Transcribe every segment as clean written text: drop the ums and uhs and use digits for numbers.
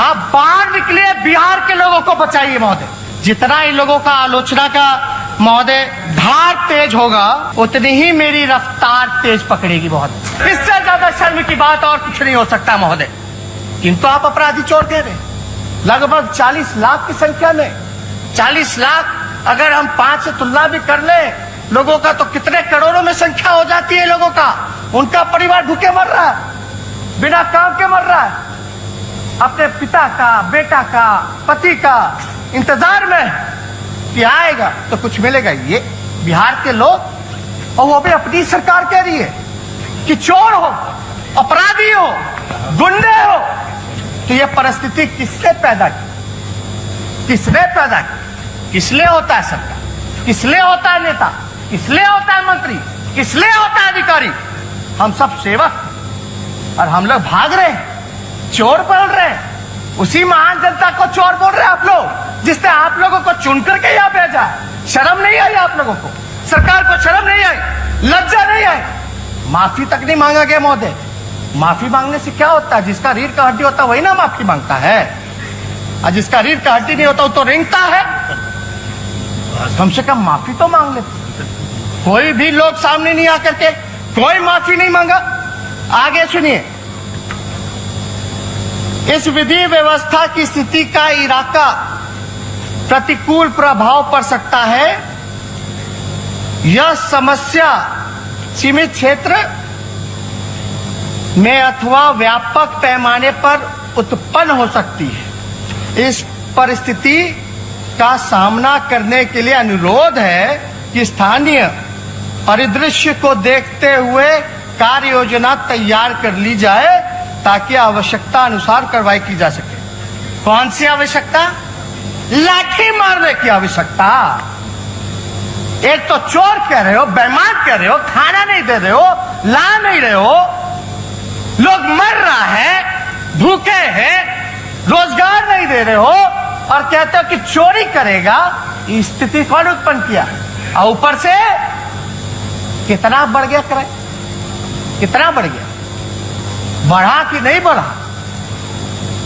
आप बाहर निकलिए, बिहार के लोगों को बचाइए महोदय। जितना इन लोगों का आलोचना का महोदय धार तेज होगा, उतनी ही मेरी रफ्तार तेज पकड़ेगी महोदय। इससे ज्यादा शर्म की बात और कुछ नहीं हो सकता महोदय। किंतु आप अपराधी छोड़ दे रहे, लगभग 40 लाख की संख्या में। 40 लाख अगर हम 5 से तुलना भी कर ले लोगों का, तो कितने करोड़ों में संख्या हो जाती है लोगों का। उनका परिवार भूखे मर रहा है, बिना काम के मर रहा है, अपने पिता का, बेटा का, पति का इंतजार में कि आएगा तो कुछ मिलेगा। ये बिहार के लोग, और वो भी अपनी सरकार कह रही है कि चोर हो, अपराधी हो, गुंडे हो। तो ये परिस्थिति किसने पैदा की? किसने पैदा की? किसलिए होता है सरकार? किसलिए होता है नेता? किसलिए होता है मंत्री? किसलिए होता है अधिकारी? हम सब सेवक, और हम लोग भाग रहे हैं, चोर बोल रहे हैं। उसी महान जनता को चोर बोल रहे हैं आप लोग, जिसने आप लोगों को चुन करके यहां भेजा है। शर्म नहीं आई आप लोगों को? सरकार को शर्म नहीं आई? लज्जा नहीं आई? माफी तक नहीं मांगा गया महोदय। माफी मांगने से क्या होता है? जिसका रीढ़ का हड्डी होता है वही ना माफी मांगता है, और जिसका रीढ़ का हड्डी नहीं होता वो तो रेंगता है। कम से कम माफी तो मांग लेते। कोई भी लोग सामने नहीं आकर के कोई माफी नहीं मांगा। आगे सुनिए, इस विधि व्यवस्था की स्थिति का इलाका प्रतिकूल प्रभाव पड़ सकता है। यह समस्या सीमित क्षेत्र में अथवा व्यापक पैमाने पर उत्पन्न हो सकती है। इस परिस्थिति का सामना करने के लिए अनुरोध है कि स्थानीय परिदृश्य को देखते हुए कार्य योजना तैयार कर ली जाए, ताकि आवश्यकता अनुसार कार्रवाई की जा सके। कौन सी आवश्यकता? लाठी मारने की आवश्यकता। एक तो चोर कह रहे हो, बेईमान कह रहे हो, खाना नहीं दे रहे हो, ला नहीं रहे हो, लोग मर रहा है, भूखे हैं, रोजगार नहीं दे रहे हो, और कहते हो कि चोरी करेगा। स्थिति कौन उत्पन्न किया? और ऊपर से कितना बढ़ गया किराया? कितना बढ़ गया? बढ़ा कि नहीं बढ़ा?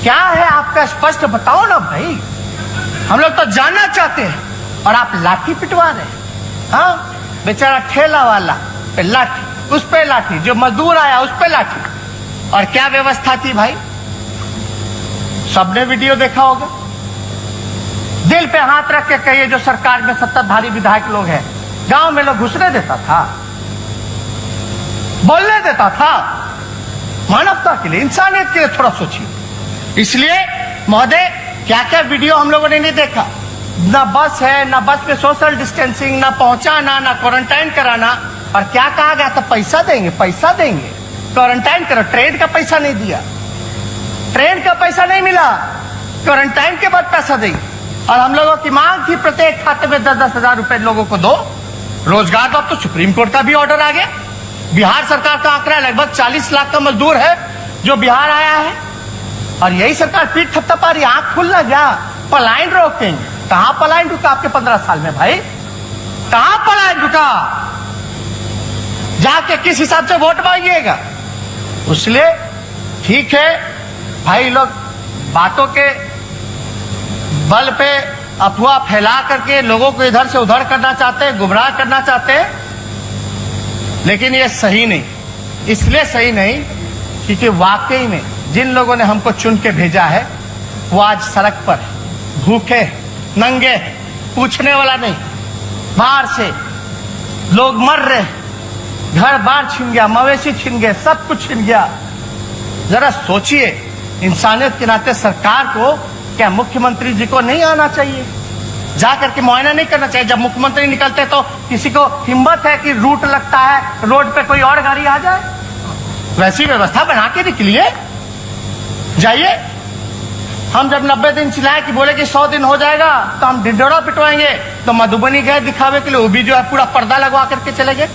क्या है आपका? स्पष्ट बताओ ना भाई, हम लोग तो जानना चाहते हैं। और आप लाठी पिटवा रहे हैं। हाँ, बेचारा ठेला वाला पे लाठी, उस पे लाठी, जो मजदूर आया उस पे लाठी। और क्या व्यवस्था थी भाई? सबने वीडियो देखा होगा। दिल पे हाथ रख के कहिए, जो सरकार में सत्ताधारी विधायक लोग हैं, गांव में लोग घुसने देता था, बोलने देता था? मानवता के लिए, इंसानियत के लिए थोड़ा सोचिए। इसलिए महोदय, क्या क्या वीडियो हम लोगों ने नहीं देखा? ना बस है, ना बस में सोशल डिस्टेंसिंग, ना पहुंचाना, ना क्वारंटाइन कराना। और क्या कहा गया था? पैसा देंगे, पैसा देंगे, क्वारंटाइन करो। ट्रेन का पैसा नहीं दिया, ट्रेन का पैसा नहीं मिला, क्वारंटाइन के बाद पैसा देंगे। और हम लोगों की मांग थी प्रत्येक खाते में 10-10 हजार रुपए लोगों को दो। रोजगार तो अब तो सुप्रीम कोर्ट का भी ऑर्डर आ गया। बिहार सरकार का आंकड़ा लगभग 40 लाख का मजदूर है जो बिहार आया है, और यही सरकार पीठ थपथपा रही। आंख खुल ना गया, पलायन रोकेंगे। कहां पलायन रुका आपके 15 साल में भाई? कहां पलायन रुका? जाके किस हिसाब से वोट मांगिएगा? इसलिए ठीक है भाई, लोग बातों के बल पे अफवाह फैला करके लोगों को इधर से उधर करना चाहते हैं, गुमराह करना चाहते हैं, लेकिन ये सही नहीं। इसलिए सही नहीं क्योंकि वाकई में जिन लोगों ने हमको चुन के भेजा है वो आज सड़क पर भूखे नंगे, पूछने वाला नहीं, बाहर से लोग मर रहे, घर बार छिन गया, मवेशी छिन गए, सब कुछ छिन गया। जरा सोचिए, इंसानियत के नाते सरकार को, क्या मुख्यमंत्री जी को नहीं आना चाहिए? जाकर के मुआयना नहीं करना चाहिए? जब मुख्यमंत्री निकलते तो किसी को हिम्मत है कि रूट लगता है, रोड पे कोई और गाड़ी आ जाए? वैसी व्यवस्था बना के निकलिए, जाइए। हम जब 90 दिन चिल्लाए कि बोले कि 100 दिन हो जाएगा तो हम ढिंढोरा पिटवाएंगे, तो मधुबनी गए दिखावे के लिए, वो भी जो है पूरा पर्दा लगवा करके चले गए।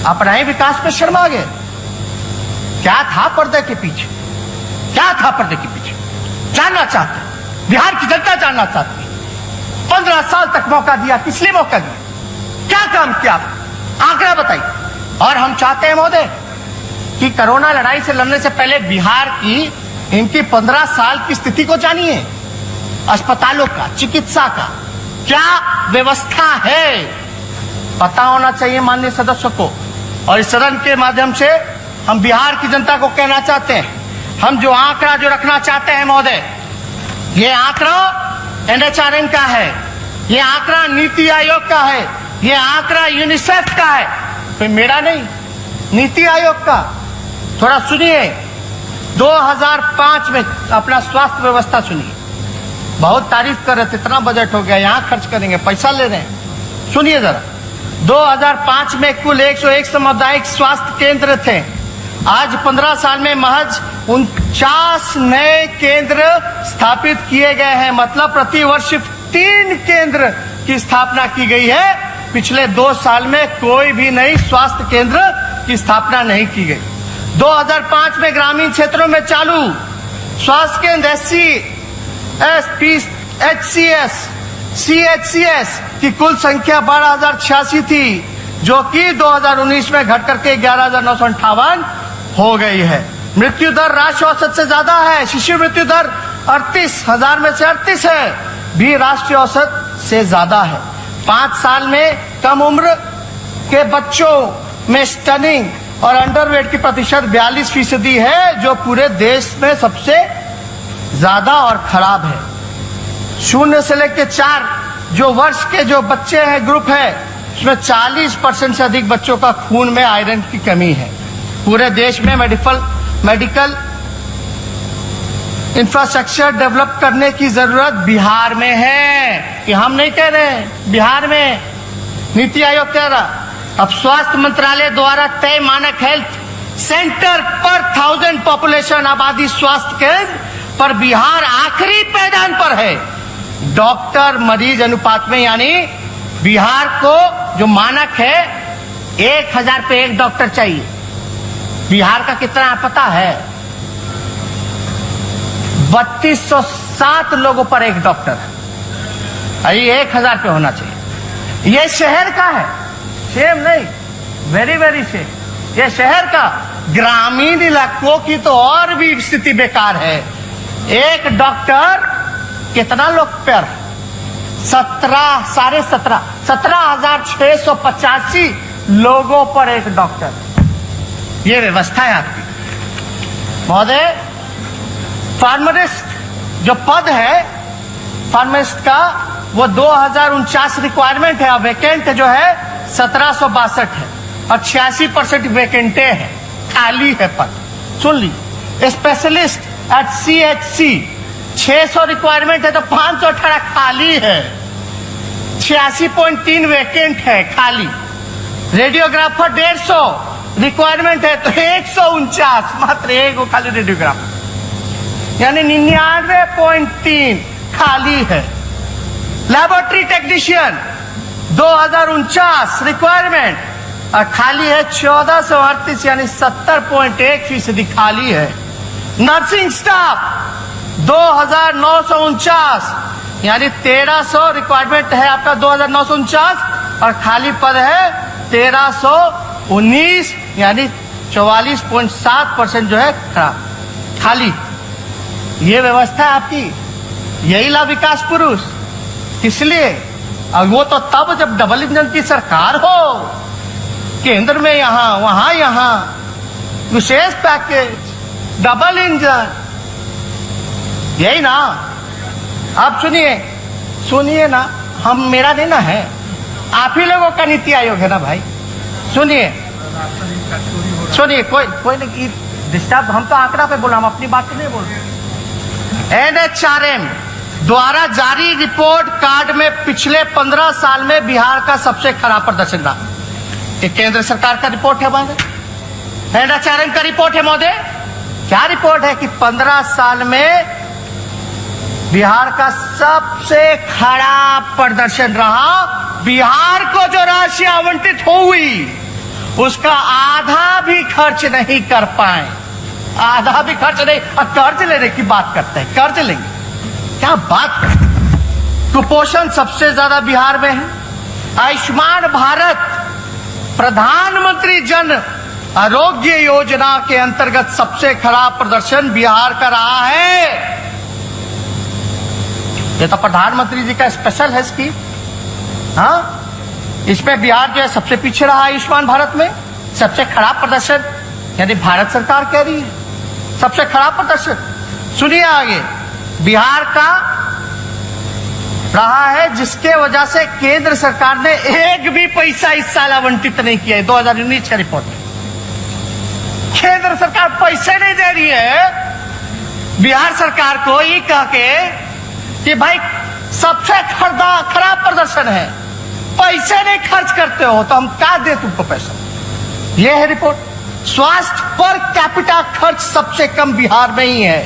अपना ही विकास पे शर्मा गए। क्या था पर्दे के पीछे? क्या था पर्दे के पीछे? जानना चाहते, बिहार की जनता जानना चाहती है। 15 साल तक मौका दिया, किस लिए मौका दिया? क्या काम किया? आंकड़ा बताइए। और हम चाहते हैं महोदय कि कोरोना लड़ाई से लड़ने से पहले बिहार की इनकी 15 साल की स्थिति को जानिए, अस्पतालों का, चिकित्सा का क्या व्यवस्था है पता होना चाहिए माननीय सदस्यों को। और इस सदन के माध्यम से हम बिहार की जनता को कहना चाहते हैं, हम जो आंकड़ा जो रखना चाहते हैं महोदय, ये आंकड़ा NHRM का है, ये आंकड़ा नीति आयोग का है, ये आंकड़ा यूनिसेफ का है, तो मेरा नहीं, नीति आयोग का। थोड़ा सुनिए, 2005 में अपना स्वास्थ्य व्यवस्था सुनिए, बहुत तारीफ कर रहे थे, इतना बजट हो गया, यहां खर्च करेंगे, पैसा ले रहे हैं। सुनिए जरा, 2005 में कुल 101 सामुदायिक स्वास्थ्य केंद्र थे। आज 15 साल में महज 49 नए केंद्र स्थापित किए गए हैं। मतलब प्रति वर्ष 3 केंद्र की स्थापना की गई है। पिछले 2 साल में कोई भी नई स्वास्थ्य केंद्र की स्थापना नहीं की गई। 2005 में ग्रामीण क्षेत्रों में चालू स्वास्थ्य केंद्र CHCS की कुल संख्या 12,086 थी, जो कि 2019 में घट करके 11,958 हो गई है। मृत्यु दर राष्ट्रीय औसत से ज्यादा है। शिशु मृत्यु दर 38,000 में से 38 है, भी राष्ट्रीय औसत से ज्यादा है। 5 साल में कम उम्र के बच्चों में स्टनिंग और अंडरवेट की प्रतिशत 42% है, जो पूरे देश में सबसे ज्यादा और खराब है। 0 से लेकर 4 जो वर्ष के जो बच्चे हैं ग्रुप है, उसमें 40% से अधिक बच्चों का खून में आयरन की कमी है। पूरे देश में मेडिकल इंफ्रास्ट्रक्चर डेवलप करने की जरूरत बिहार में है, कि हम नहीं कह रहे हैं, बिहार में नीति आयोग कह रहा। अब स्वास्थ्य मंत्रालय द्वारा तय मानक हेल्थ सेंटर पर 1000 पॉपुलेशन आबादी स्वास्थ्य केंद्र पर बिहार आखिरी पैदान पर है डॉक्टर मरीज अनुपात में। यानी बिहार को जो मानक है 1000 पे 1 डॉक्टर चाहिए, बिहार का कितना पता है? 3207 लोगों पर 1 डॉक्टर। ये 1000 पे होना चाहिए। ये शहर का है, सेम नहीं, वेरी वेरी सेम। ये शहर का, ग्रामीण इलाकों की तो और भी स्थिति बेकार है। 1 डॉक्टर कितना लोग पर? 17,685 लोगों पर 1 डॉक्टर। ये व्यवस्था है आपकी महोदय। फार्मासिस्ट जो पद है फार्मासिस्ट का, वो 2049 रिक्वायरमेंट है, वैकेंट जो है 1762 है, और 86% वैकेंटे है, खाली है पद। सुन ली, स्पेशलिस्ट एट CHC 600 रिक्वायरमेंट है तो 518 खाली है, 86.3 वैकेंट है खाली। रेडियोग्राफर 150 रिक्वायरमेंट है तो 149, मात्र 1 खाली रेडियोग्राफर, यानी 99.3 खाली है। लैबोरेटरी टेक्नीशियन 2049 रिक्वायरमेंट और खाली है 1438, यानी 70.1% खाली है। नर्सिंग स्टाफ 2949, यानी 1300 रिक्वायरमेंट है आपका 2949, और खाली पद है 1319, यानी 44.7% जो है खाली। ये व्यवस्था है आपकी, यही ला विकास पुरुष। इसलिए और वो तो तब जब डबल इंजन की सरकार हो, केंद्र में यहां वहां यहां विशेष पैकेज, डबल इंजन, यही ना। आप सुनिए ना, हम मेरा देना है, आप ही लोगों का नीति आयोग है ना भाई। सुनिए कोई नहीं डिस्टर्ब, हम तो आंकड़ा पे बोला, हम अपनी बात नहीं बोल रहे। NHRM द्वारा जारी रिपोर्ट कार्ड में पिछले 15 साल में बिहार का सबसे खराब प्रदर्शन रहा। ये केंद्र सरकार का रिपोर्ट है महोदय, NHRM का रिपोर्ट है महोदय। क्या रिपोर्ट है कि 15 साल में बिहार का सबसे खराब प्रदर्शन रहा। बिहार को जो राशि आवंटित हुई उसका आधा भी खर्च नहीं कर पाए, आधा भी खर्च नहीं, और कर्ज लेने की बात करते हैं, कर्ज लेंगे, क्या बात करते हैं। कुपोषण सबसे ज्यादा बिहार में है। आयुष्मान भारत, प्रधानमंत्री जन आरोग्य योजना के अंतर्गत सबसे खराब प्रदर्शन बिहार का रहा है। ये तो प्रधानमंत्री जी का स्पेशल है स्कीम। हाँ, इसमें बिहार जो है सबसे पीछे रहा आयुष्मान भारत में। सबसे खराब प्रदर्शन यानी भारत सरकार कह रही है सबसे खराब प्रदर्शन। सुनिए आगे, बिहार का रहा है जिसके वजह से केंद्र सरकार ने एक भी पैसा इस साल आवंटित नहीं किया है। 2019 की रिपोर्ट में केंद्र सरकार पैसे नहीं दे रही है बिहार सरकार को, ये कह के कि भाई सबसे खराब प्रदर्शन है, पैसे नहीं खर्च करते हो तो हम क्या दे तुमको पैसा। यह है रिपोर्ट। स्वास्थ्य पर कैपिटा खर्च सबसे कम बिहार में ही है।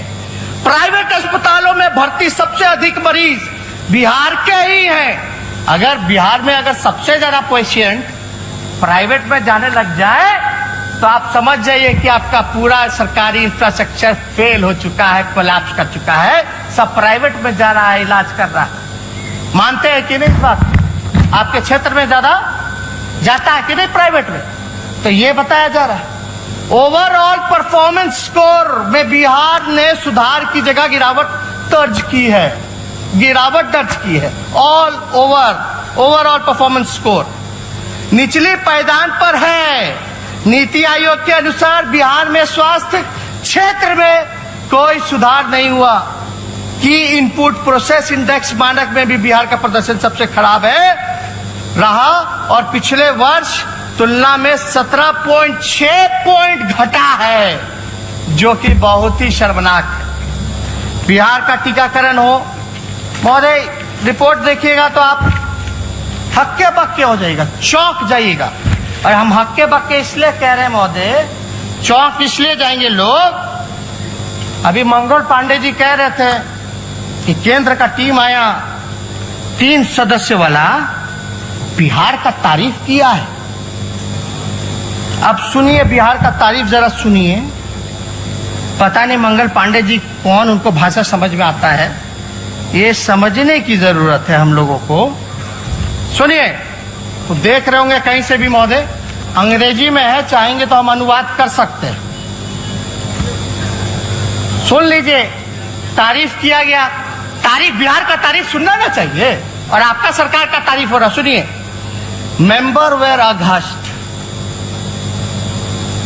प्राइवेट अस्पतालों में भर्ती सबसे अधिक मरीज बिहार के ही हैं। अगर बिहार में अगर सबसे ज्यादा पेशेंट प्राइवेट में जाने लग जाए तो आप समझ जाइए कि आपका पूरा सरकारी इंफ्रास्ट्रक्चर फेल हो चुका है, कोलैप्स कर चुका है। सब प्राइवेट में जा रहा है, इलाज कर रहा है। मानते हैं कि नहीं इस बात? आपके क्षेत्र में ज्यादा जाता है कि नहीं प्राइवेट में? तो ये बताया जा रहा है। ओवरऑल परफॉर्मेंस स्कोर में बिहार ने सुधार की जगह गिरावट दर्ज की है। ऑल ओवरऑल परफॉर्मेंस स्कोर निचली पायदान पर है। नीति आयोग के अनुसार बिहार में स्वास्थ्य क्षेत्र में कोई सुधार नहीं हुआ। की इनपुट प्रोसेस इंडेक्स मानक में भी बिहार का प्रदर्शन सबसे खराब रहा और पिछले वर्ष तुलना में 17.6 पॉइंट घटा है, जो कि बहुत ही शर्मनाक है। बिहार का टीकाकरण हो, महोदय रिपोर्ट देखिएगा तो आप हक्के बक्के हो जाएगा, चौंक जाइएगा। और हम हक्के बक्के इसलिए कह रहे हैं महोदय, चौंक इसलिए जाएंगे लोग। अभी मंगल पांडे जी कह रहे थे कि केंद्र का टीम आया 3 सदस्य वाला, बिहार का तारीफ किया है। अब सुनिए बिहार का तारीफ जरा सुनिए। पता नहीं मंगल पांडे जी कौन, उनको भाषा समझ में आता है, ये समझने की जरूरत है हम लोगों को। सुनिए, तो देख रहे होंगे कहीं से भी महोदय, अंग्रेजी में है, चाहेंगे तो हम अनुवाद कर सकते हैं। सुन लीजिए, तारीफ किया गया। तारीफ, बिहार का तारीफ सुनना ना चाहिए, और आपका सरकार का तारीफ हो रहा। सुनिए, मेंबर वेर अघस्ट,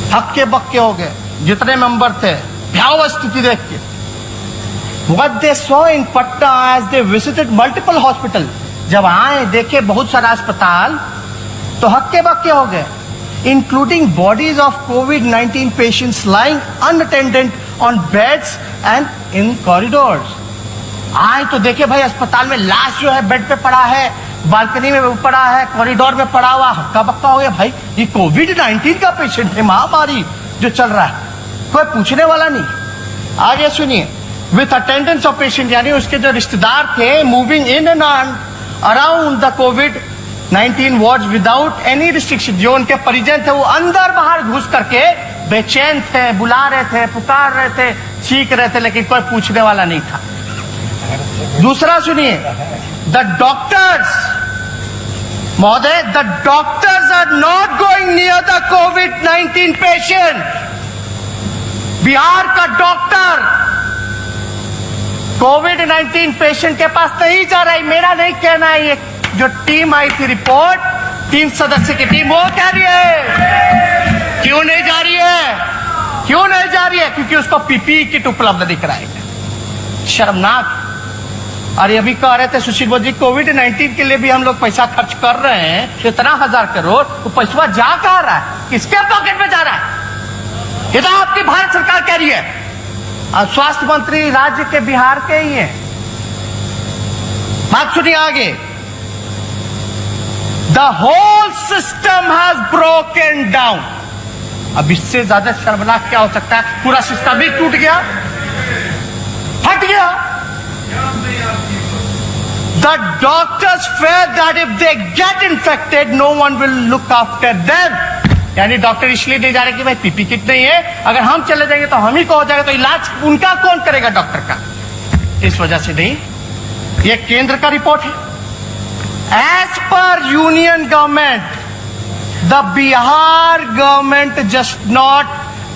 हक्के बक्के हो गए जितने मेंबर थे भयावह स्थिति देख के। What they saw in Patna as they visited multiple hospital, जब आए देखे बहुत सारा अस्पताल तो हक्के बक्के हो गए। Including bodies of COVID-19 patients lying unattended on beds and in corridors. आए तो देखे भाई अस्पताल में लाश जो है बेड पे पड़ा है, बालकनी में पड़ा है, कॉरिडोर में पड़ा हुआ, हक्का बक्का हो गया। भाई ये COVID-19 का पेशेंट है, महामारी जो चल रहा है, कोई पूछने वाला नहीं। आगे सुनिए, विथ अटेंडेंस ऑफ पेशेंट, यानी उसके जो रिश्तेदार थे, moving in and around the COVID-19 ward without any restriction. जो उनके परिजन थे वो अंदर बाहर घुस करके बेचैन थे, बुला रहे थे, पुकार रहे थे, चीख रहे थे, लेकिन कोई पूछने वाला नहीं था। दूसरा सुनिए, द डॉक्टर्स, महोदय, the doctors are not going near the COVID-19 patient. Bihar का डॉक्टर COVID-19 पेशेंट के पास नहीं जा रहा है। मेरा नहीं कहना है, ये जो टीम आई थी रिपोर्ट, 3 सदस्य की टीम, वो कह रही है। क्यों नहीं जा रही है? क्यों नहीं जा रही है? क्योंकि उसको PPE किट उपलब्ध दिख रहा है। शर्मनाक। और ये भी कह रहे थे सुशील मोदी, COVID-19 के लिए भी हम लोग पैसा खर्च कर रहे हैं, इतना 1000 करोड़, तो पैसा जा कहां रहा है? किसके पॉकेट में जा रहा है? ये तो आपकी भारत सरकार कह रही है। और स्वास्थ्य मंत्री राज्य के बिहार के ही है। बात सुनिए आगे, the whole system has broken down. अब इससे ज्यादा शर्मनाक क्या हो सकता है? पूरा सिस्टम ही टूट गया, फट गया। The doctors fear that if they get infected, no one will look after them. यानी डॉक्टर इसलिए नहीं जा रहे कि भाई PPE किट नहीं है, अगर हम चले जाएंगे तो हम ही को हो जाएगा, तो इलाज उनका कौन करेगा डॉक्टर का? इस वजह से नहीं। ये केंद्र का रिपोर्ट है। As per union government, the Bihar government just not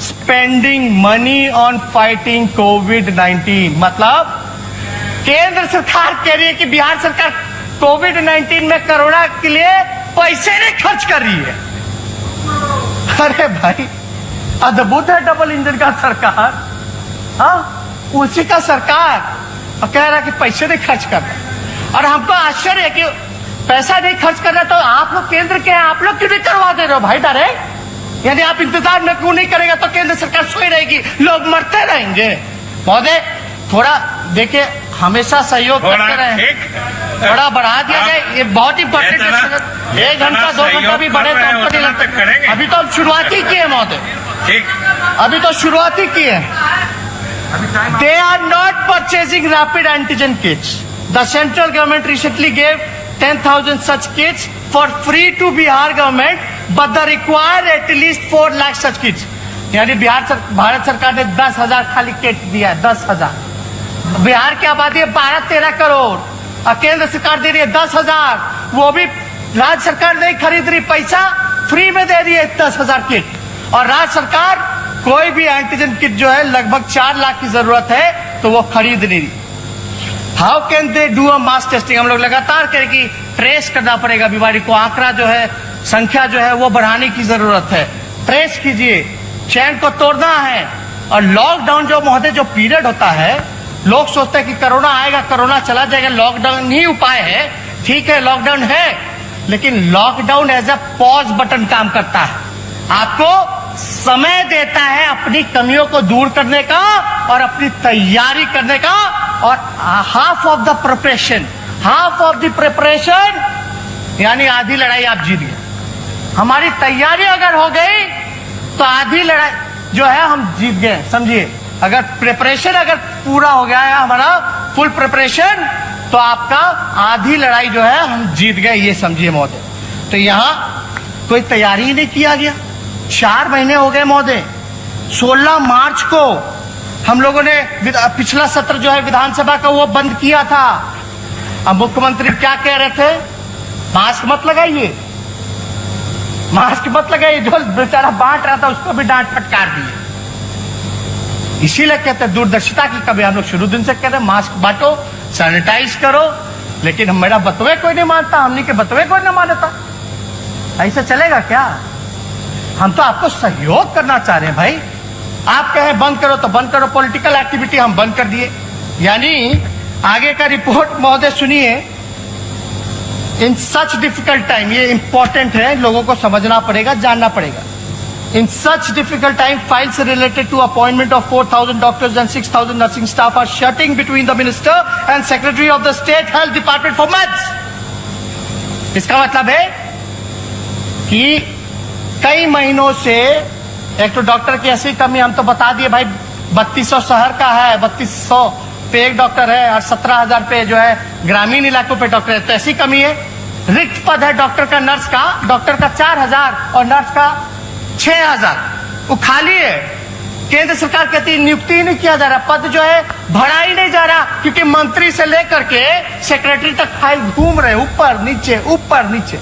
spending money on fighting कोविड-19। मतलब केंद्र सरकार कह रही है कि बिहार सरकार कोविड-19 में कोरोना के लिए पैसे नहीं खर्च कर रही है। अरे भाई, अद्भुत है डबल इंजन का सरकार। हाँ, उसी का सरकार कह रहा है कि पैसे नहीं खर्च कर रहा। और हमको आश्चर्य है कि पैसा नहीं खर्च कर रहा, तो आप लोग केंद्र के हैं, आप लोग क्यों नहीं करवा दे रहे हो भाई डायरेक्ट? यानी आप इंतजार में क्यों नहीं करेगा तो केंद्र सरकार सोई रहेगी, लोग मरते रहेंगे। महोदय थोड़ा देखिए, हमेशा सहयोग करते रहे, थोड़ा बढ़ा दिया जाए, ये बहुत इंपॉर्टेंट है। 1 घंटा 2 घंटा भी बढ़े तो हमको नहीं लगता। अभी तो हम शुरुआत ही की है महोदय, अभी तो शुरुआत ही की है। They are not purchasing rapid antigen kits. The central government recently gave 10,000 such kits for free to Bihar government, but they require at least 4 lakh such kits. यानी भारत सरकार ने 10,000 खाली किट दिया है, 10,000। बिहार की आबादी है 12-13 करोड़, और केंद्र सरकार दे रही है 10,000। वो भी राज्य सरकार नहीं खरीद रही, पैसा फ्री में दे रही है 10,000 किट। और राज्य सरकार कोई भी एंटीजन किट जो है लगभग 4 लाख की जरूरत है तो वो खरीद नहीं रही। How can they do a mass testing? हम लोग लगातार कह रहे कि ट्रेस करना पड़ेगा बीमारी को, आंकड़ा जो है, संख्या जो है वो बढ़ाने की जरूरत है। ट्रेस कीजिए, चैन को तोड़ना है। और लॉकडाउन जो महोदय जो पीरियड होता है, लोग सोचते हैं कि कोरोना आएगा, कोरोना चला जाएगा, लॉकडाउन ही उपाय है। ठीक है, लॉकडाउन है, लेकिन lockdown as a pause button काम करता है, आपको समय देता है अपनी कमियों को दूर करने का और अपनी तैयारी करने का। और हाफ ऑफ द प्रिपरेशन यानी आधी लड़ाई आप जीत गए। हमारी तैयारी अगर हो गई तो आधी लड़ाई जो है हम जीत गए, समझिए। अगर प्रिपरेशन अगर पूरा हो गया है हमारा फुल प्रिपरेशन, तो आपका आधी लड़ाई जो है हम जीत गए, ये समझिए महोदय। तो यहां कोई तैयारी ही नहीं किया गया। 4 महीने हो गए महोदय। 16 मार्च को हम लोगों ने पिछला सत्र जो है विधानसभा का वो बंद किया था। अब मुख्यमंत्री क्या कह रहे थे? मास्क मत लगाइए, मास्क मत लगाइए। जो बेचारा बांट रहा था उसको भी डांट फटकार दिए। इसीलिए कहते हैं दूरदर्शिता की कभी हम लोग शुरू दिन से कह रहे हैं मास्क बांटो, सैनिटाइज करो, लेकिन मेरा बतवे कोई नहीं मानता, हमने के बतवे कोई नहीं मानता। ऐसा चलेगा क्या? हम तो आपको सहयोग करना चाह रहे हैं भाई। आप कहें बंद करो तो बंद करो, पॉलिटिकल एक्टिविटी हम बंद कर दिए। यानी आगे का रिपोर्ट महोदय सुनिए। इन सच डिफिकल्ट टाइम, ये इंपॉर्टेंट है, लोगों को समझना पड़ेगा, जानना पड़ेगा। In such difficult time, files related to appointment of 4,000 doctors and 6,000 nursing staff are shunting between the minister and secretary of the state health department for months. इसका मतलब है कि कई महीनों से एक तो डॉक्टर की ऐसी कमी, हम तो बता दिए भाई, 3200 शहर का है, 3200 पे एक डॉक्टर है और 17,000 पे जो है ग्रामीण इलाकों पे डॉक्टर है, तो ऐसी कमी है। रिक्त पद है डॉक्टर का, नर्स का, डॉक्टर का 4,000 और नर्स का 6,000, वो खाली है। केंद्र सरकार कहती है नियुक्ति ही नहीं किया जा रहा, पद जो है भरा ही नहीं जा रहा, क्योंकि मंत्री से लेकर के सेक्रेटरी तक फाइल घूम रहे, ऊपर नीचे।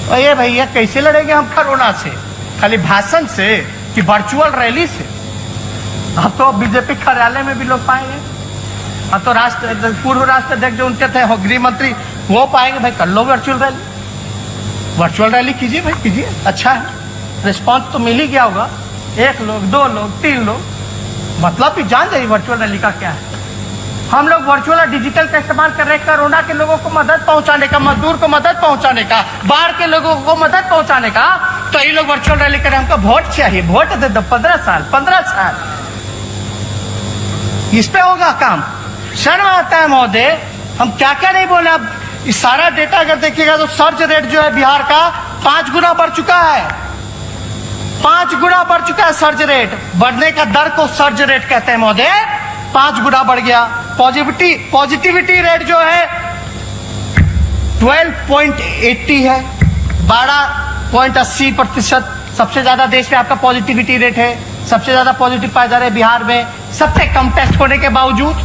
और ये भैया कैसे लड़ेंगे हम कोरोना से? खाली भाषण से कि वर्चुअल रैली से? अब तो बीजेपी कार्यालय में भी लोग पाएंगे, अब तो पूर्व राष्ट्राध्यक्ष जो उनके थे गृह मंत्री वो पाएंगे। भाई कर लो वर्चुअल रैली कीजिए भाई, कीजिए, अच्छा है, रिस्पॉन्स तो मिल ही गया होगा। 1 लोग 2 लोग 3 लोग, मतलब भी जान जाइए वर्चुअल रैली का क्या है। हम लोग वर्चुअल और डिजिटल का इस्तेमाल कर रहे हैं कोरोना के लोगों को मदद पहुंचाने का, मजदूर को मदद पहुंचाने का, बाढ़ के लोगों को मदद पहुंचाने का। तो ये लोग वर्चुअल रैली करें, हमको वोट चाहिए, वोट दे दो, 15 साल इस पे होगा काम। शर्म आता है महोदय, हम क्या क्या नहीं बोले। अब इस सारा डेटा अगर देखिएगा तो सर्च रेट जो है बिहार का 5 गुना बढ़ चुका है, 5 गुना बढ़ चुका है सर्च रेट। बढ़ने का दर को सर्च रेट कहते हैं महोदय, 5 गुना बढ़ गया। पॉजिटिविटी रेट जो है 12.80 है, 12.80%। सबसे ज्यादा देश में आपका पॉजिटिविटी रेट है, सबसे ज्यादा पॉजिटिव पाए जा रहे हैं बिहार में, सबसे कम टेस्ट होने के बावजूद।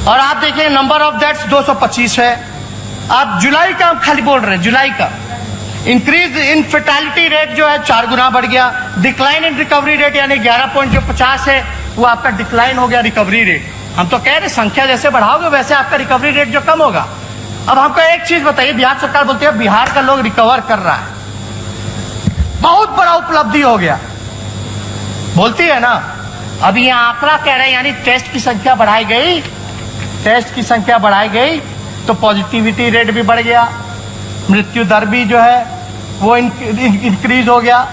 और आप देखिए नंबर ऑफ डेथ्स 225 है। आप जुलाई का खाली बोल रहे हैं, जुलाई का इंक्रीज इन फेटालिटी रेट जो है 4 गुना बढ़ गया। डिक्लाइन इन रिकवरी रेट यानी 11.50 है वो आपका डिक्लाइन हो गया रिकवरी रेट। हम तो कह रहे संख्या जैसे बढ़ाओगे वैसे आपका रिकवरी रेट जो कम होगा। अब हमको एक चीज बताइए, बिहार सरकार बोलती है बिहार का लोग रिकवर कर रहा है, बहुत बड़ा उपलब्धि हो गया बोलती है ना। अब ये आंकड़ा कह रहे हैं यानी टेस्ट की संख्या बढ़ाई गई, टेस्ट की संख्या बढ़ाई गई तो पॉजिटिविटी रेट भी बढ़ गया, मृत्यु दर भी जो है वो इंक्रीज हो गया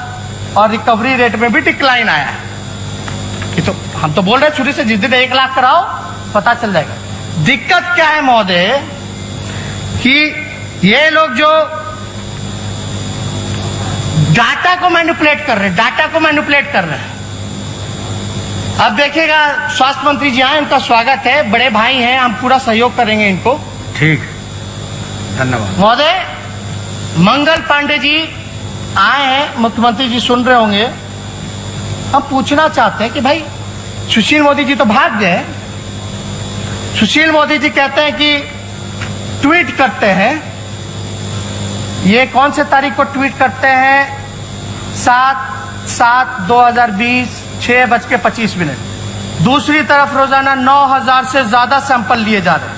और रिकवरी रेट में भी डिक्लाइन आया है। तो हम तो बोल रहे हैं शुरू से जिस दिन 1 लाख कराओ पता चल जाएगा। दिक्कत क्या है महोदय कि ये लोग जो डाटा को मैनिपुलेट कर रहे हैं, अब देखिएगा स्वास्थ्य मंत्री जी आए, इनका स्वागत है, बड़े भाई हैं, हम पूरा सहयोग करेंगे इनको। ठीक, धन्यवाद महोदय। मंगल पांडे जी आए हैं, मुख्यमंत्री जी सुन रहे होंगे। हम पूछना चाहते हैं कि भाई सुशील मोदी जी तो भाग गए, सुशील मोदी जी कहते हैं कि ट्वीट करते हैं, ये कौन से तारीख को ट्वीट करते हैं? 7/7/2020 6:25। दूसरी तरफ रोजाना 9,000 से ज्यादा सैंपल लिए जा रहे हैं,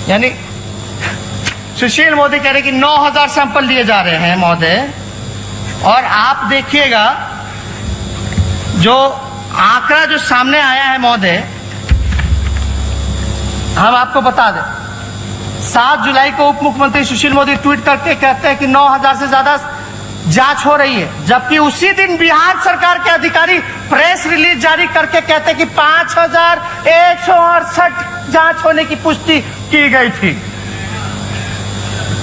यानी सुशील मोदी कह रहे कि 9,000 सैंपल लिए जा रहे हैं महोदय। और आप देखिएगा जो आंकड़ा जो सामने आया है महोदय, हम आपको बता दें 7 जुलाई को उप मुख्यमंत्री सुशील मोदी ट्वीट करके कहते हैं कि 9,000 से ज्यादा जांच हो रही है, जबकि उसी दिन बिहार सरकार के अधिकारी प्रेस रिलीज जारी करके कहते हैं कि 5,168 जांच होने की पुष्टि की गई थी।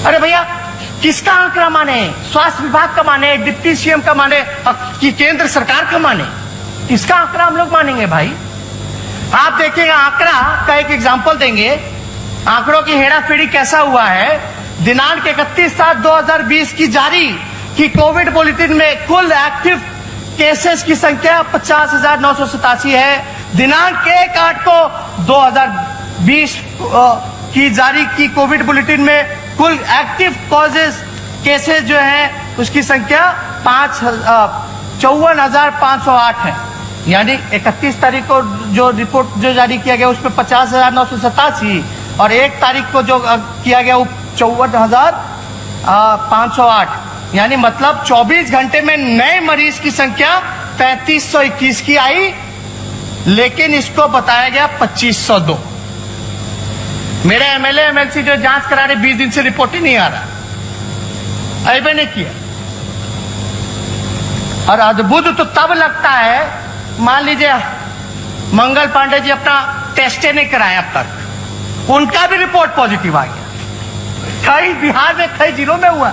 अरे भैया किसका आंकड़ा माने? स्वास्थ्य विभाग का माने, डिप्टी सीएम का माने कि केंद्र सरकार का माने? किसका आंकड़ा हम लोग मानेंगे भाई? आप देखिएगा आंकड़ा का एक एग्जांपल देंगे, आंकड़ों की हेराफेरी कैसा हुआ है। दिनांक 31/7/2020 की जारी कि कोविड बुलेटिन में कुल एक्टिव केसेस की संख्या 50,987 है। दिनांक 1/8 को 2020 की जारी की कोविड बुलेटिन में कुल एक्टिव कॉजेस केसेस जो है उसकी संख्या 54,508 है। यानी 31 तारीख को जो रिपोर्ट जो जारी किया गया उसमें 50,987 और 1 तारीख को जो किया गया वो 54,508, यानी मतलब 24 घंटे में नए मरीज की संख्या 3,521 की आई, लेकिन इसको बताया गया 2,502। मेरे एमएलए एमएलसी जो जांच करा रहे 20 दिन से रिपोर्ट ही नहीं आ रहा, ऐबे नहीं किया। और अद्भुत तो तब लगता है, मान लीजिए मंगल पांडे जी अपना टेस्ट नहीं कराए अब तक, उनका भी रिपोर्ट पॉजिटिव आ गया। कई बिहार में कई जिलों में हुआ,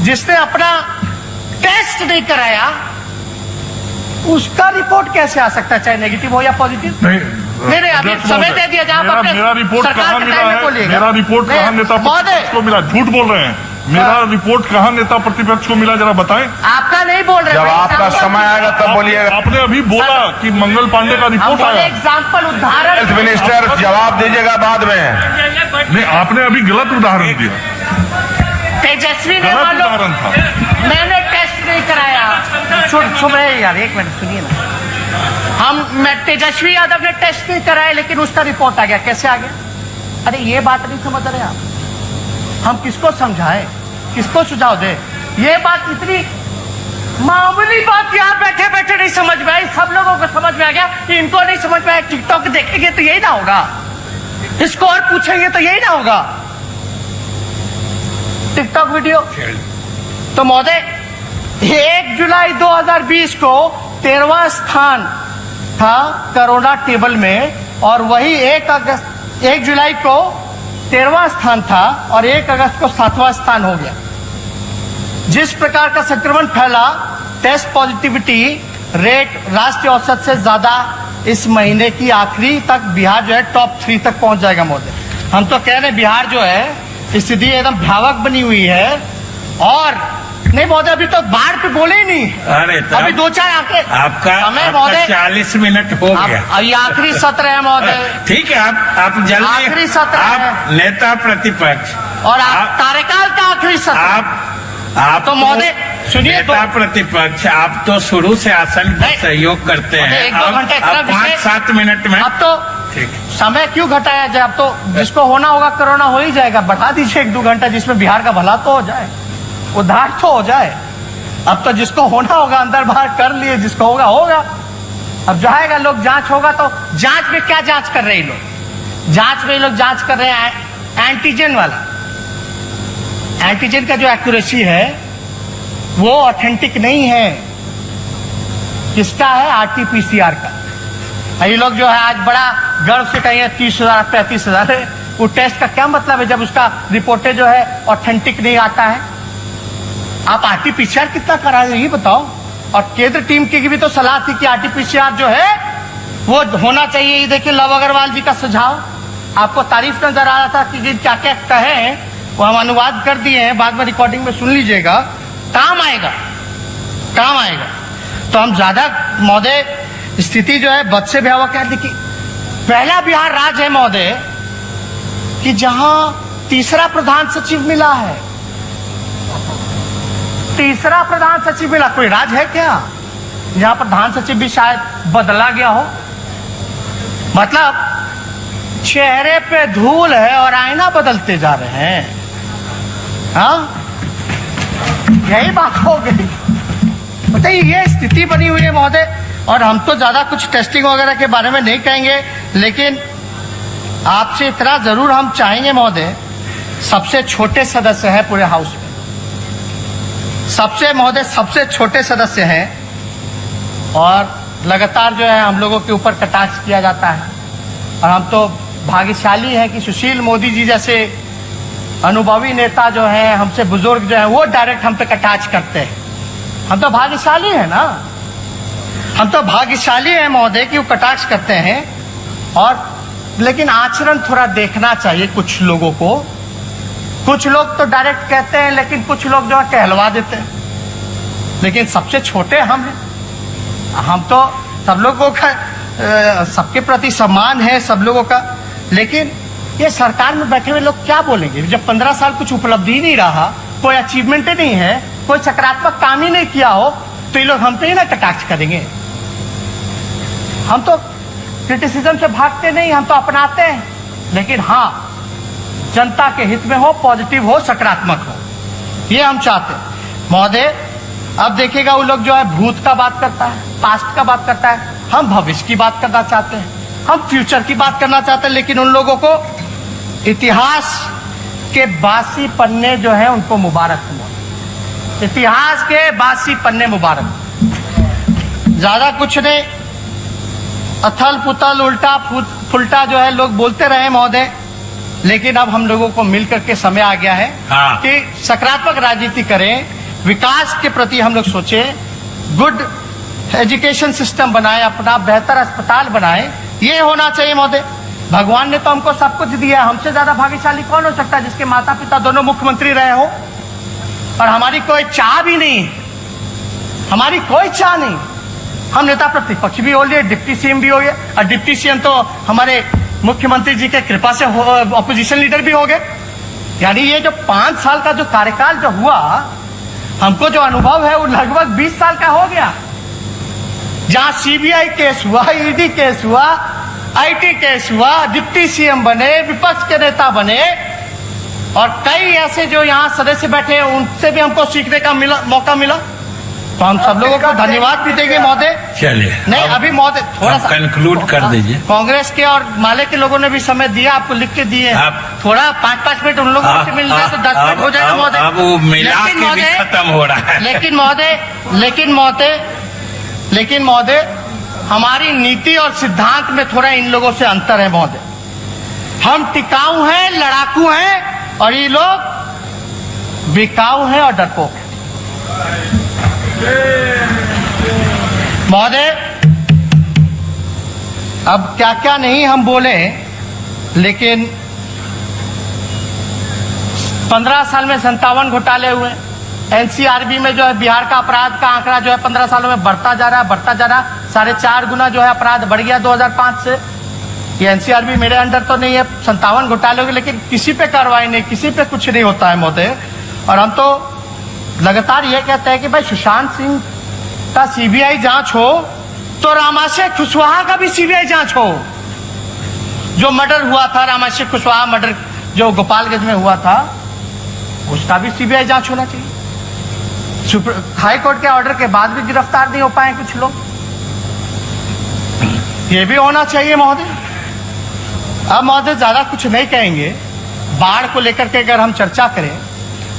जिसने अपना टेस्ट नहीं कराया उसका रिपोर्ट कैसे आ सकता है, चाहे नेगेटिव हो या पॉजिटिव? नहीं, अभी समय दे दिया जाए। मेरा रिपोर्ट कहाँ मिला है? मेरा रिपोर्ट कहाँ नेता प्रतिपक्ष को मिला? झूठ बोल रहे हैं। मेरा रिपोर्ट कहाँ नेता प्रतिपक्ष को मिला, जरा बताएं। आपका नहीं बोल रहे, जब आपका समय आएगा तब बोलिएगा। आपने अभी बोला कि मंगल पांडे का रिपोर्ट आया। एग्जाम्पल उदाहरण हेल्थ मिनिस्टर जवाब दीजिएगा बाद में। नहीं, आपने अभी गलत उदाहरण दिया। तेजस्वी ने गलत उदाहरण था। मैंने टेस्ट नहीं कराया। सुनिए यार, एक मिनट सुनिए ना। मैं तेजस्वी यादव ने टेस्ट नहीं कराया लेकिन उसका रिपोर्ट आ गया, कैसे आ गया? अरे ये बात नहीं समझ रहे आप। हम किसको समझाएं, किसको सुझाव दें? ये बात इतनी मामूली बात यार बैठे बैठे नहीं समझ में आई, सब लोगों को समझ में आ गया, इनको नहीं समझ में आया। टिकटॉक देखेंगे तो यही ना होगा, स्कोर पूछेंगे तो यही ना होगा, टिकटॉक वीडियो। तो महोदय 1 जुलाई 2020 को 13वां स्थान था कोरोना टेबल में, और वही 1 जुलाई को 13वां स्थान था और 1 अगस्त को 7वां स्थान हो गया। जिस प्रकार का संक्रमण फैला, टेस्ट पॉजिटिविटी रेट राष्ट्रीय औसत से ज्यादा इस महीने की आखिरी तक बिहार जो है टॉप 3 तक पहुंच जाएगा महोदय। हम तो कह रहे बिहार जो है स्थिति एकदम भयावह बनी हुई है। और नहीं महोदय, अभी तो बाढ़ पे बोले ही नहीं। अरे अभी 2-4 आंकड़े आपका समय महोदय 40 मिनट हो गया। अभी आखिरी सत्र है महोदय। ठीक है, आप जल्दी, आखिरी सत्र आप है। नेता प्रतिपक्ष और कार्यकाल का आखिरी सत्र। आप आप तो महोदय सुनिए तो नेता प्रतिपक्ष, आप तो शुरू से असल में नहीं। सहयोग करते महोदय, हैं। एक दो घंटे इतना अब विषय- 5-7 मिनट में अब तो ठीक। समय क्यों घटाया जाए? अब तो जिसको होना होगा कोरोना हो ही जाएगा, बढ़ा दीजिए 1-2 घंटा, जिसमें बिहार का भला तो हो जाए, उद्धार तो हो जाए। अब तो जिसको होना होगा अंदर बाहर कर लिए, जिसको होगा होगा। अब जाएगा लोग, जांच होगा तो जांच में क्या जांच कर रहे हैं लोग? जांच में लोग जांच कर रहे हैं एंटीजन वाला। एंटीजन का जो एक्यूरेसी है वो ऑथेंटिक नहीं है। किसका है? आरटीपीसीआर का। ये लोग जो है आज बड़ा गर्व से कहेंगे 30,000 35,000 है। वो टेस्ट का क्या मतलब है जब उसका रिपोर्टें जो है ऑथेंटिक नहीं आता है? आप आरटीपीसीआर कितना करा रहे हैं ये बताओ। और केंद्र टीम की भी तो सलाह थी कि आरटीपीसीआर जो है वो होना चाहिए। ये देखिए लव अग्रवाल जी का सुझाव, आपको तारीफ नजर आ रहा था कि क्या क्या कहे, वो हम अनुवाद कर दिए हैं, बाद में रिकॉर्डिंग में सुन लीजिएगा, काम आएगा, काम आएगा। तो हम ज्यादा महोदय स्थिति जो है बद से भयावह क्या देखिए, पहला बिहार राज्य है महोदय कि जहां तीसरा प्रधान सचिव मिला है। तीसरा प्रधान सचिव मिला। कोई राज्य है क्या जहां प्रधान सचिव भी शायद बदला गया हो? मतलब चेहरे पे धूल है और आईना बदलते जा रहे हैं। हाँ, यही बात हो गई। बताइए, ये स्थिति बनी हुई है महोदय। और हम तो ज्यादा कुछ टेस्टिंग वगैरह के बारे में नहीं कहेंगे, लेकिन आपसे इतना जरूर हम चाहेंगे महोदय, सबसे छोटे सदस्य हैं पूरे हाउस में, सबसे महोदय सबसे छोटे सदस्य हैं, और लगातार जो है हम लोगों के ऊपर कटाक्ष किया जाता है। और हम तो भाग्यशाली हैं कि सुशील मोदी जी जैसे अनुभवी नेता जो हैं, हमसे बुजुर्ग जो हैं, वो डायरेक्ट हम पे कटाक्ष करते हैं। हम तो भाग्यशाली हैं ना, हम तो भाग्यशाली हैं महोदय कि वो कटाक्ष करते हैं। और लेकिन आचरण थोड़ा देखना चाहिए कुछ लोगों को। कुछ लोग तो डायरेक्ट कहते हैं, लेकिन कुछ लोग जो है कहलवा देते हैं। लेकिन सबसे छोटे हम हैं। हम तो सब लोगों का सबके प्रति सम्मान है सब लोगों का। लेकिन ये सरकार में बैठे हुए लोग क्या बोलेंगे जब 15 साल कुछ उपलब्धि ही नहीं रहा, कोई अचीवमेंट ही नहीं है, कोई सकारात्मक काम ही नहीं किया हो, तो ये लोग हम पे ही ना कटाक्ष करेंगे। हम तो क्रिटिसिज्म से भागते नहीं, हम तो अपनाते हैं। लेकिन हाँ, जनता के हित में हो, पॉजिटिव हो, सकारात्मक हो, ये हम चाहते हैं महोदय। अब देखिएगा वो लोग जो है भूत का बात करता है, पास्ट का बात करता है, हम भविष्य की बात करना चाहते हैं, हम फ्यूचर की बात करना चाहते हैं। लेकिन उन लोगों को इतिहास के बासी पन्ने जो है उनको मुबारक हो। इतिहास के बासी पन्ने मुबारक। ज्यादा कुछ नहीं, अथल पुथल उल्टा फुलटा जो है लोग बोलते रहे महोदय। लेकिन अब हम लोगों को मिलकर के समय आ गया है कि सकारात्मक राजनीति करें, विकास के प्रति हम लोग सोचें, गुड एजुकेशन सिस्टम बनाएं, अपना बेहतर अस्पताल बनाएं। ये होना चाहिए महोदय। भगवान ने तो हमको सब कुछ दिया, हमसे ज्यादा भाग्यशाली कौन हो सकता है जिसके माता पिता दोनों मुख्यमंत्री रहे हो। और हमारी कोई चाह भी नहीं, हमारी कोई चाह नहीं। हम नेता प्रतिपक्ष भी हो लिए, डिप्टी सीएम भी हो गए, और डिप्टी सीएम तो हमारे मुख्यमंत्री जी के कृपा से ऑपोजिशन लीडर भी हो गए। यानी ये जो 5 साल का जो कार्यकाल जो हुआ, हमको जो अनुभव है वो लगभग 20 साल का हो गया। जहां सीबीआई केस हुआ, ईडी केस हुआ, आईटी केस हुआ, डिप्टी सीएम बने, विपक्ष के नेता बने, और कई ऐसे जो यहाँ सदस्य बैठे हैं उनसे भी हमको सीखने का मौका मिला। तो हम सब लोगों को धन्यवाद भी देंगे महोदय। चलिए, नहीं अभी महोदय थोड़ा सा कंक्लूड कर दीजिए। कांग्रेस के और माले के लोगों ने भी समय दिया, आपको लिख के दिए। आप थोड़ा 5-5 मिनट उन लोगों से मिल जाए तो 10 मिनट हो जाएगा महोदय। अब वो मिला के भी खत्म हो रहा है। लेकिन महोदय हमारी नीति और सिद्धांत में थोड़ा इन लोगों से अंतर है महोदय। हम टिकाऊ हैं, लड़ाकू हैं, और ये लोग बिकाऊ हैं और डरपोक हैं महोदय। अब क्या क्या नहीं हम बोले, लेकिन 15 साल में 57 घोटाले हुए। एनसीआरबी में जो है बिहार का अपराध का आंकड़ा जो है 15 सालों में बढ़ता जा रहा है। 4.5 गुना जो है अपराध बढ़ गया 2005 से। ये एनसीआरबी मेरे अंडर तो नहीं है, 57 घोटाले हो गए, लेकिन किसी पे कार्रवाई नहीं, किसी पे कुछ नहीं होता है महोदय। और हम तो लगातार ये कहते हैं कि भाई सुशांत सिंह का सीबीआई जांच हो तो रामाशय कुशवाहा का भी सीबीआई जांच हो। जो मर्डर हुआ था, रामाशय कुशवाहा मर्डर जो गोपालगंज में हुआ था, उसका भी सीबीआई जांच होना चाहिए। हाई कोर्ट के ऑर्डर के बाद भी गिरफ्तार नहीं हो पाए कुछ लोग, ये भी होना चाहिए महोदय। अब महोदय ज्यादा कुछ नहीं कहेंगे। बाढ़ को लेकर के अगर हम चर्चा करें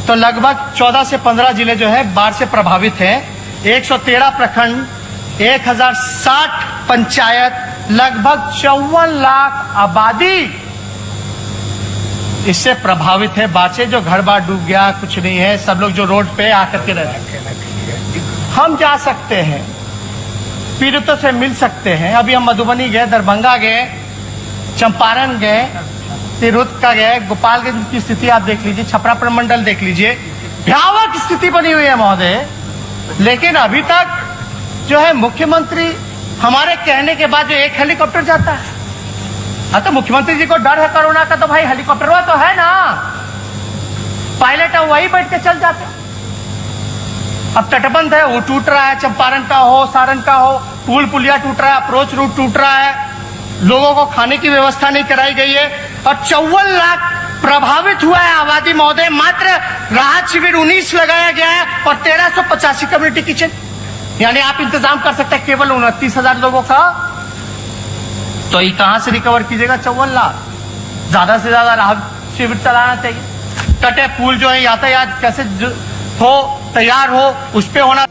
तो लगभग 14 से 15 जिले जो है बाढ़ से प्रभावित हैं। 113 प्रखंड, 1060 पंचायत, लगभग 54 लाख आबादी इससे प्रभावित है बाढ़ से। जो घर बार डूब गया, कुछ नहीं है, सब लोग जो रोड पे आकर के रहते। हम जा सकते हैं, पीड़ितों से मिल सकते हैं। अभी हम मधुबनी गए, दरभंगा गए, चंपारण गए, तिरहुत का गए, गोपालगंज की स्थिति आप देख लीजिए, छपरा प्रमंडल देख लीजिए, भयावह स्थिति बनी हुई है महोदय। लेकिन अभी तक जो है मुख्यमंत्री हमारे कहने के बाद जो एक हेलीकॉप्टर जाता है, तो मुख्यमंत्री जी को डर है कोरोना का, तो भाई हेलीकॉप्टर तो है ना, पायलट है वही बैठ के चल जाते। अब तटबंध है, वो टूट रहा है, चंपारण का हो, सारण का हो, पुल पुलिया टूट रहा है, अप्रोच रूट टूट रहा है, लोगों को खाने की व्यवस्था नहीं कराई गई है और 54 लाख प्रभावित हुआ है आबादी महोदय। मात्र राहत शिविर 19 लगाया गया है और 1385 कम्युनिटी किचन, यानी आप इंतजाम कर सकते हैं केवल 29,000 लोगों का। तो ये कहां से रिकवर कीजिएगा 54 लाख? ज्यादा से ज्यादा राहत शिविर चलाना चाहिए। कटे पुल जो है यातायात कैसे हो, तैयार हो, उस पे होना।